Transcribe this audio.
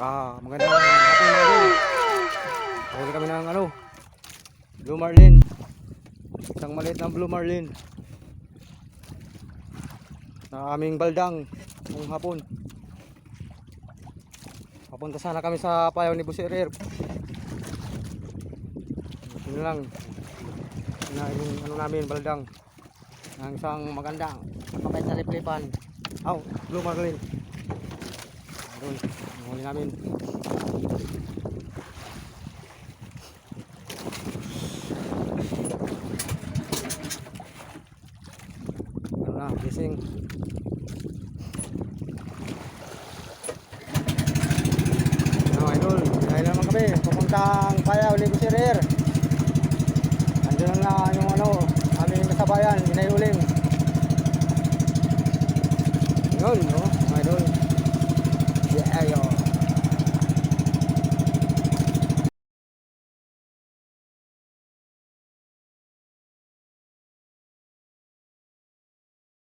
Magandang hapon mga idol. Huli kami ng Blue Marlin. Isang maliit na Blue Marlin na aming baldang ngayong hapon. Papunta sana kami sa payaw ni Boss Erer. Yun lang. Na yung namin baldang ng isang magandang kapit sa liplipan. Blue Marlin. Doon, huli namin. Gising. Idol, dahil naman kami papuntang payaw ni Boss Erer. Andun na yung aming kasabayan, inayuling. Yun, idol. Yeah, yun.